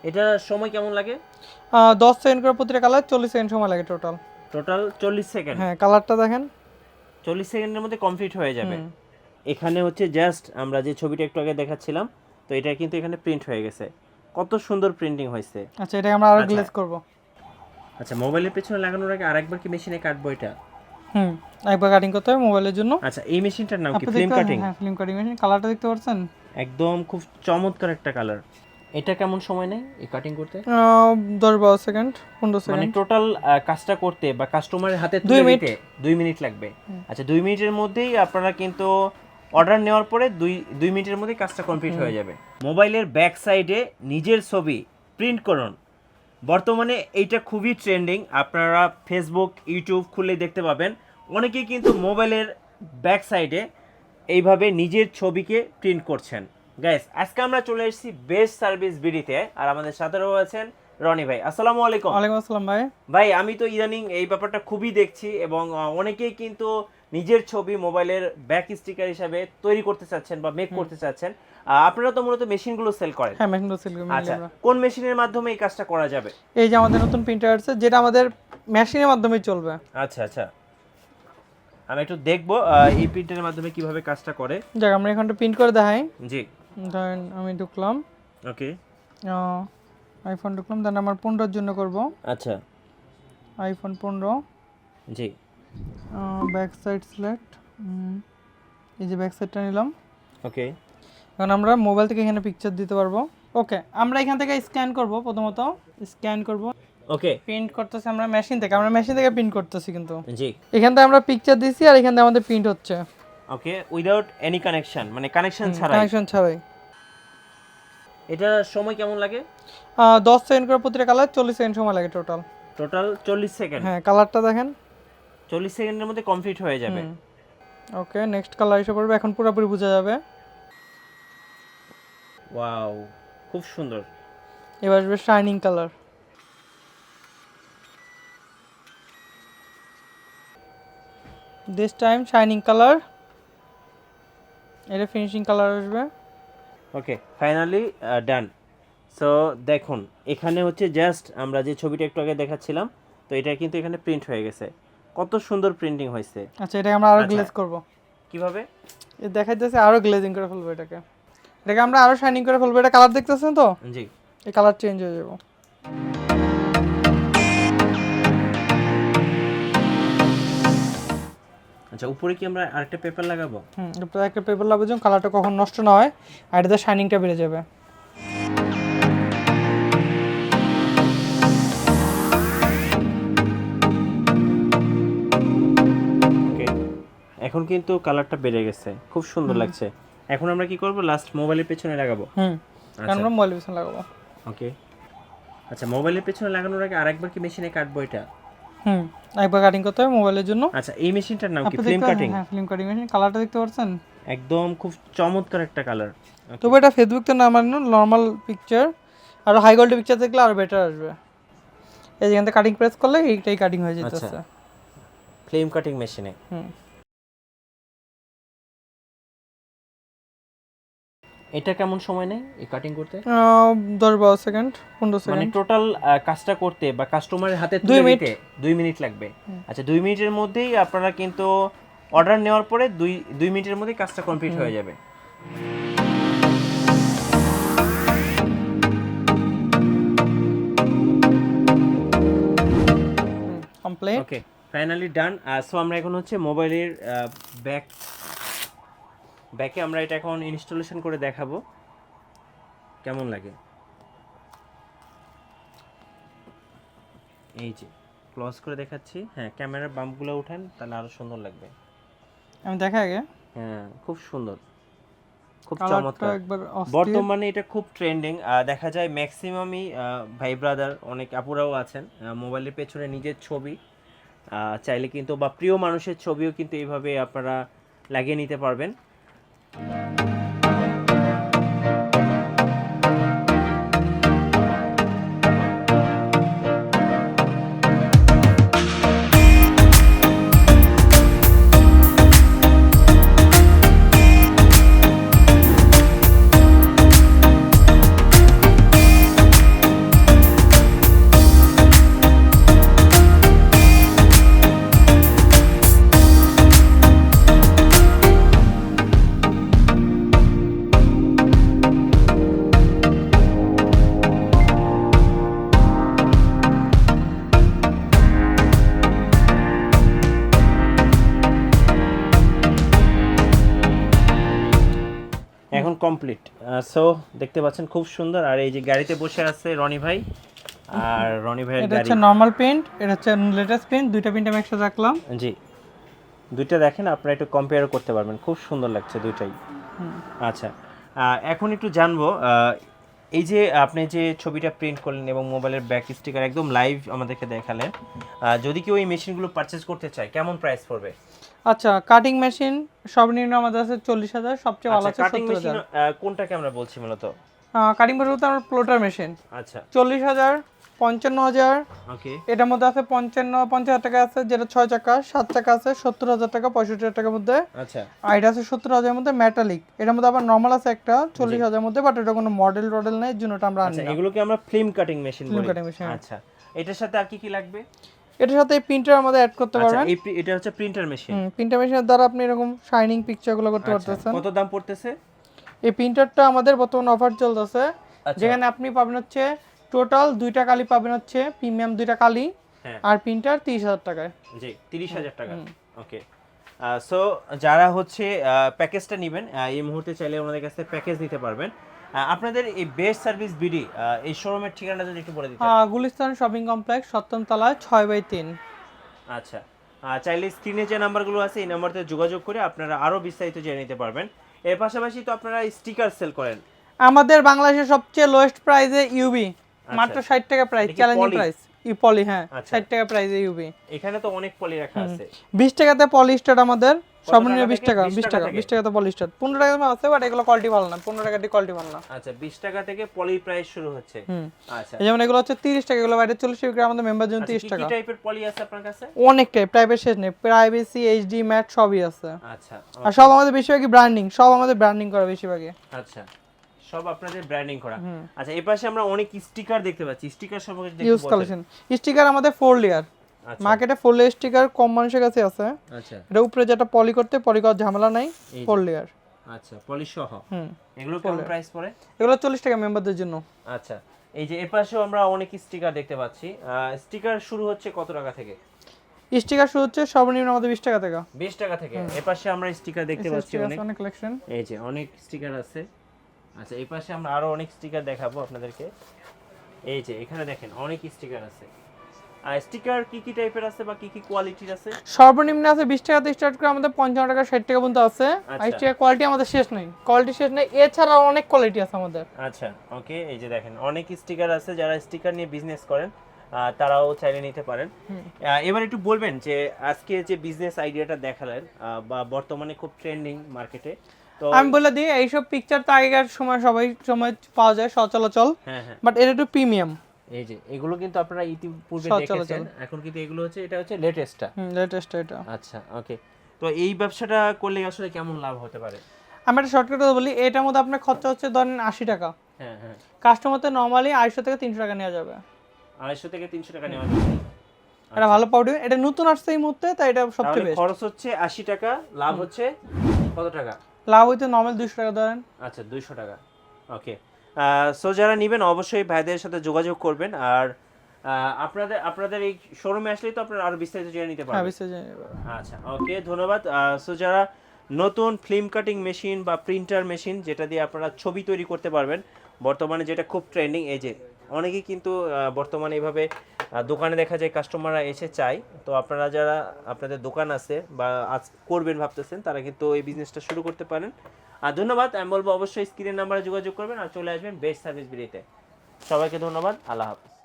এটার সময় কেমন লাগে? 10 সেকেন্ড করে প্রতিটা কালার 40 সেকেন্ড সময় লাগে টোটাল। Total 40 second. হ্যাঁ, কালারটা দেখেন। 40 সেকেন্ডের মধ্যে কমপ্লিট হয়ে যাবে। হুম। এখানে হচ্ছে জাস্ট আমরা যে ছবিটা একটু আগে দেখাচ্ছিলাম, তো এটা কিন্তু এখানে প্রিন্ট হয়ে গেছে। কত সুন্দর প্রিন্টিং হয়েছে। আচ্ছা, এটাকে আমরা আরো আচ্ছা গ্লেজ করব। আচ্ছা, মোবাইলের পেছনে লাগানোর আগে আরেকবার কি মেশিনে কাটবো এটা? হুম, একবার কাটিং করতে হবে মোবাইলের জন্য। আচ্ছা, এই মেশিনটার নাম কি? আপনি ফিল্ম দেখতে কাটিং। হ্যাঁ, ফিল্ম কাটিং মেশিন। কালারটা দেখতে পাচ্ছেন? একদম খুব চমৎকার একটা কালার। এটা কেমন সময় নেয় এই কাটিং করতে? 10-12 সেকেন্ড, 15 মানে সেকেন্ড। টোটাল কাজটা করতে বা কাস্টমারের হাতে 2 তুলে মিনিট। দিতে 2 মিনিট লাগবে। আচ্ছা, 2 মিনিটের মধ্যেই আপনারা কিন্তু অর্ডার নেওয়ার পরে 2 মিনিটের মধ্যেই কাজটা কমপ্লিট হয়ে যাবে। মোবাইলের ব্যাক সাইডে নিজের ছবি প্রিন্ট করুন। বর্তমানে এইটা খুবই ট্রেন্ডিং। আপনারা ফেসবুক, ইউটিউব খুলে দেখতে পাবেন, অনেকেই কিন্তু মোবাইলের ব্যাক সাইডে এইভাবে নিজের ছবিকে প্রিন্ট করছেন। গাইস, আজকে আমরা চলে এসেছি বেস্ট সার্ভিস বিডিতে, আর আমাদের সাথে রয়েছেন রনি ভাই। আসসালামু আলাইকুম। ওয়ালাইকুম আসসালাম ভাই। ভাই, আমি তো ইদানিং এই ব্যাপারটা খুবই দেখছি, এবং অনেকেই কিন্তু নিজের ছবি মোবাইলের ব্যাক স্টিকার হিসাবে তৈরি করতে চাচ্ছেন বা মেক করতে চাচ্ছেন। আপনারা তো মূলত মেশিনগুলো সেল করেন। হ্যাঁ, মেশিন সেল করি আচ্ছা, আমরা। কোন মেশিনের মাধ্যমে এই কাজটা করা যাবে? এই যে আমাদের নতুন প্রিন্টার আছে, যেটা আমাদের মেশিনের মাধ্যমে চলবে। আচ্ছা আচ্ছা, আমি একটু দেখবো এই প্রিন্টারের মাধ্যমে কিভাবে কাজটা করে। যাক, আমরা এখানটা প্রিন্ট করে দেখাই। জি। ধরেন আমি ঢুকলাম, ওকে। আইফোন ঢুকলাম, দেন আমার 15 জন্য করব। আচ্ছা। আইফোন 15। জি। Back side select. এই যে ব্যাক সাইডটা নিলাম। ওকে। এখন আমরা মোবাইল থেকে এখানে পিকচার দিতে পারবো। ওকে, আমরা এখান থেকে স্ক্যান করব। প্রথমত স্ক্যান করব। ওকে। প্রিন্ট করতেছি আমরা মেশিন থেকে, প্রিন্ট করতেছি কিন্তু। জি। এখান থেকে আমরা পিকচার দিছি, আর এখান থেকে আমাদের প্রিন্ট হচ্ছে। ওকে, উইদাউট এনি কানেকশন, মানে কানেকশন ছাড়াই। কানেকশন ছাড়াই। এটা সময় কেমন লাগে? 10 সেকেন্ড করে প্রতিটা কালার 40 সেকেন্ড সময় লাগে টোটাল। Total 40 second. হ্যাঁ, কালারটা দেখেন। 40 সেকেন্ডের মধ্যে কমপ্লিট হয়ে যাবে। ওকে, নেক্সট কালার এসে পড়বে। এখন পুরোপুরি বোঝা যাবে। ওয়াও, খুব সুন্দর। এবার আসবে shining colour. This time shining colour. এটা ফিনিশিং কালার আসবে। ওকে, ফাইনালি ডান। সো দেখুন, এখানে হচ্ছে জাস্ট আমরা যে ছবিটা একটু আগে দেখাচ্ছিলাম, তো এটা কিন্তু এখানে প্রিন্ট হয়ে গেছে। কত সুন্দর প্রিন্টিং হয়েছে। আচ্ছা, এটাকে আমরা আরো আচ্ছা। গ্লেজ করব। কিভাবে? দেখাইতেছে আরো গ্লেজিং করে ফেলবো এটাকে। এটাকে আমরা আরো শাইনিং করে ফেলবো। এটা কালার দেখতেছেন তো? জি। এই কালার চেঞ্জ হয়ে যাবে। আচ্ছা, উপরে কি আমরা আরেকটা পেপার লাগাবো? এরপর একটা পেপার লাগবে যেন কালারটা কখন নষ্ট না হয়, আর এটাতে শাইনিংটা বেড়ে যাবে। ওকে, এখন কিন্তু কালারটা বেড়ে গেছে, খুব সুন্দর লাগছে। এখন আমরা কি করব? লাস্ট মোবাইলের পেছনে লাগাবো। কারণ আমরা মোবাইল পিছনে লাগাবো। ওকে। আচ্ছা, মোবাইলের পেছনে লাগানোর আগে আরেকবার কি মেশিনে কাটবো এটা? একবার কাটিং করতে হবে মোবাইলের জন্য। আচ্ছা, এই মেশিনটার নাম কি? আপনি ফিল্ম কাটিং। হ্যাঁ, ফিল্ম কাটিং মেশিন। কালারটা দেখতে পাচ্ছেন? একদম খুব চমৎকার একটা কালার। তবে এটা ফেসবুক তো না, মানে নর্মাল পিকচার। আর হাই কোয়ালিটি পিকচার দেখলে আরো বেটার আসবে। এই যেখান থেকে কাটিং প্রেস করলে এইটাই কাটিং হয়ে যেতেছে। আচ্ছা, ফিল্ম কাটিং মেশিনে। এটা কেমন সময় নেয় এই কাটিং করতে? 10-12 সেকেন্ড, 15 মানে সেকেন্ড। টোটাল কাজটা করতে বা কাস্টমারের হাতে 2 তুলে মিনিট। দিতে 2 মিনিট লাগবে। আচ্ছা, 2 মিনিটের মধ্যেই আপনারা কিন্তু অর্ডার নেওয়ার পরে 2 মিনিটের মধ্যেই কাজটা কমপ্লিট হয়ে যাবে। কমপ্লিট। ওকে, ফাইনালি ডান। সো আমরা এখন হচ্ছে মোবাইলের ব্যাকে আমরা এটা এখন ইনস্টলেশন করে দেখাবো কেমন লাগে। এই যে ক্লোজ করে দেখাচ্ছি। হ্যাঁ, ক্যামেরার বাম্পগুলো উঠান, তাহলে আরো সুন্দর লাগবে। আমি দেখা আগে। হ্যাঁ, খুব সুন্দর, খুব কালারটা চমৎকার। একবার অস্থির। বর্তমানে এটা খুব ট্রেন্ডিং। দেখা যায় ম্যাক্সিমামই ভাই ব্রাদার, অনেক আপুরাও আছেন, মোবাইলের পেছনে নিজের ছবি চাইলে কিন্তু, বা প্রিয় মানুষের ছবিও কিন্তু এইভাবে আপনারা লাগিয়ে নিতে পারবেন। কমপ্লিট। সো দেখতে পাচ্ছেন খুব সুন্দর। আর এই যে গাড়িতে বসে আছে রনি ভাই, আর রনি ভাইয়ের এটা গাড়ি। হচ্ছে নরমাল প্রিন্ট, এটা হচ্ছে লেটেস্ট প্রিন্ট, দুইটা প্রিন্ট আমি একসাথে রাখলাম। জি, দুইটা দেখেন, আপনারা একটু কম্পেয়ার করতে পারবেন, খুব সুন্দর লাগছে দুইটাই। আচ্ছা, এখন একটু জানবো, এই যে আপনি যে ছবিটা প্রিন্ট করলেন এবং মোবাইলের ব্যাক স্টিকার একদম লাইভ আমাদেরকে দেখালেন, যদি কেউ এই মেশিনগুলো পারচেজ করতে চায় কেমন প্রাইস পড়বে? আচ্ছা, কাটিং মেশিন সর্বনিম্ন আমাদের আছে 40,000, সবচেয়ে ভালো আছে কাটিং মেশিন 70,000। কোনটাকে আমরা বলছি মূলত? কাটিং মেশিন বলতে আমরা প্লোটার মেশিন আচ্ছা 40,000, 55,000, ওকে এটার মধ্যে আছে 50,000 টাকা আছে, যেটা 6 চাকা, 7 চাকা আছে 70,000 টাকা, 65,000 টাকার মধ্যে। আচ্ছা আর এটা আছে 70,000 মধ্যে মেটালিক। এটার মধ্যে আবার নর্মাল আছে একটা 40,000 মধ্যে, বাট এটা কোনো মডেল নেই, এর জন্য এটা আমরা আনি আচ্ছা না। এগুলোকে আমরা ফিল্ম কাটিং মেশিন বলি। cutting machine, হ্যাঁ। আচ্ছা, এটার সাথে আর কি কি লাগবে? এটার সাথে এই প্রিন্টার আমাদের অ্যাড করতে আচ্ছা পারবেন। এটা হচ্ছে প্রিন্টার মেশিন। প্রিন্টার মেশিনের দ্বারা আপনি এরকম শাইনিং পিকচারগুলো করতে পারতেছেন। কত দাম পড়তেছে? এই প্রিন্টারটা আমাদের বর্তমান অফার চলতেছে, আচ্ছা। যেখানে আপনি পাবেন হচ্ছে টোটাল দুইটা কালি পাবেন হচ্ছে প্রিমিয়াম দুইটা কালি, হ্যাঁ আর প্রিন্টার 30,000 টাকায়। জি 30,000 টাকা। ওকে, সো যারা হচ্ছে প্যাকেজটা নেবেন এই মুহূর্তে চাইলে ওনাদের কাছে প্যাকেজ নিতে পারবেন। আপনাদের এই বেস্ট সার্ভিস বিডি এই শোরুমের ঠিকানাটা যদি একটু বলে দিতেন। গুলিস্তান শপিং কমপ্লেক্স, 7ম তলায়, 6/3। আচ্ছা, চাইলে স্ক্রিনে যে নাম্বারগুলো আছে এই নাম্বারতে যোগাযোগ করে আপনারা আরো বিস্তারিত জেনে নিতে পারবেন। এর পাশাপাশি তো আপনারা স্টিকার সেল করেন। আমাদের বাংলাদেশের সবচেয়ে লোয়েস্ট প্রাইসে ইউবি, মাত্র 60 টাকা প্রাইস, এটা কি চ্যালেঞ্জিং poly? প্রাইস। পলি, হ্যাঁ, আচ্ছা। 60 টাকা প্রাইসে ইউবি। এখানে তো অনেক পলি রাখা আছে। 20 টাকাতে পলি স্টার্ট আমাদের, সর্বনিম্ন 20 টাকা, 20 20 টাকা, থেকে? 20 টাকাতে পলি স্টার্ট। 15 টাকা দাম আছে, বাট এগুলো কোয়ালিটি ভালো না, 15 টাকা দিয়ে কোয়ালিটি ভালো না। আচ্ছা 20 টাকা থেকে পলি প্রাইস শুরু হচ্ছে। আচ্ছা, এই যেমন এগুলো হচ্ছে 30 টাকা, এগুলো বাইরে 40 টাকা, আমাদের মেম্বার জন্য 30 কি টাকা। টাইপের পলি আছে আপনার কাছে? অনেক টাইপ, প্রাইভেট শেষ নেই, প্রাইভেসি, এইচডি, ম্যাট সবই আছে। আচ্ছা আর সব আমাদের বেশিরভাগই ব্র্যান্ডিং, সব আমাদের ব্র্যান্ডিং করা বেশিরভাগই। আচ্ছা, সব আপনাদের ব্র্যান্ডিং করা। আচ্ছা এই পাশে আমরা অনেক স্টিকার দেখতে পাচ্ছি, স্টিকার সম্পর্কে যদি ইউজ একটু বলতেন। কালেকশন স্টিকার আমাদের 4 লেয়ার, আচ্ছা মার্কেটে 4 লেয়ার স্টিকার কম মানুষের কাছে আছে। আচ্ছা এটা উপরে যেটা পলি করার ঝামেলা নাই, 4 লেয়ার। আচ্ছা পলি সহ এগুলো কেমন প্রাইস পড়ে? এগুলো 40 টাকা মেম্বারদের জন্য। আচ্ছা, এই যে এর পাশেও আমরা অনেক স্টিকার দেখতে পাচ্ছি। স্টিকার শুরু হচ্ছে কত টাকা থেকে? স্টিকার শুরু হচ্ছে সর্বনিম্ন আমাদের 20 টাকা থেকে। 20 টাকা থেকে। এর পাশে আমরা স্টিকার দেখতে পাচ্ছি অনেক কালেকশন, এই যে অনেক স্টিকার আছে। আচ্ছা এই পাশে আমরা আরো অনেক স্টিকার দেখাবো আপনাদেরকে। এই যে এখানে দেখেন অনেক স্টিকার আছে। আর স্টিকার কি কি টাইপের আছে বা কি কি কোয়ালিটির আছে? সর্বনিম্ন আছে 20 টাকা থেকে স্টার্ট করে আমাদের 55 টাকা, 60 টাকা পর্যন্ত আছে। আর আচ্ছা। স্টিকার কোয়ালিটি আমাদের শেষ নেই, এছাড়া অনেক কোয়ালিটি আছে আমাদের। আচ্ছা ওকে, এই যে দেখেন অনেক স্টিকার আছে, যারা স্টিকার নিয়ে বিজনেস করেন তারাও চাইলে নিতে পারেন। এবার একটু বলবেন যে আজকে যে বিজনেস আইডিয়াটা দেখালেন বা বর্তমানে খুব ট্রেন্ডিং মার্কেটে, তো আমি বলে দিই, এইসব পিকচার তো আগেকার সময় পাওয়া যায় সচলাচল, হ্যাঁ হ্যাঁ বাট এটা একটু প্রিমিয়াম। এই যে এগুলো কিন্তু আপনারা ইতিপূর্বে সচরাচর। দেখেছেন, এখন কিন্তু এগুলো হচ্ছে, এটা হচ্ছে লেটেস্টটা। লেটেস্ট এটা। আচ্ছা ওকে, তো এই ব্যবসাটা করলে আসলে কেমন লাভ হতে পারে? আমি একটা শর্টকাট বলি, এটার মধ্যে আপনার খরচা হচ্ছে ধরেন 80 টাকা, হ্যাঁ হ্যাঁ, কাস্টমারতে নরমালি 250 থেকে 300 টাকা নেওয়া যাবে। 250 থেকে 300 টাকা নেওয়া যাবে। এটা ভালো পাউডার, এটা নতুন আসছে এই মুহূর্তে, তাই এটা সবচেয়ে তাহলে বেস্ট। খরচ হচ্ছে 80 টাকা, লাভ হচ্ছে কত টাকা? লাভ হইতে নরমাল 200 টাকা ধরেন। আচ্ছা 200 টাকা। ওকে, সো যারা নেবেন অবশ্যই ভাইদের সাথে যোগাযোগ করবেন। আর আপনাদের এই শোরুমে আসলেই তো আপনারা আরো বিস্তারিত জেনে নিতে হ্যাঁ, পারবেন। বিস্তারিত জেনে নেবেন। আচ্ছা ওকে, ধন্যবাদ। সো যারা নতুন ফিল্ম কাটিং মেশিন বা প্রিন্টার মেশিন যেটা দিয়ে আপনারা ছবি তৈরি করতে পারবেন, বর্তমানে যেটা খুব ট্রেন্ডিং, এই যে অনেকেই কিন্তু বর্তমানে এইভাবে দোকানে দেখা যায় কাস্টমাররা এসে চায়, তো আপনারা যারা আপনাদের দোকান আছে বা আজ করবেন ভাবতেছেন, তারা কিন্তু এই বিজনেসটা শুরু করতে পারেন। আর ধন্যবাদ, আমি বলবো অবশ্যই স্ক্রিনের নাম্বারে যোগাযোগ করবেন আর চলে আসবেন বেস্ট সার্ভিস বিডিতে। সবাইকে ধন্যবাদ, আল্লাহ হাফেজ।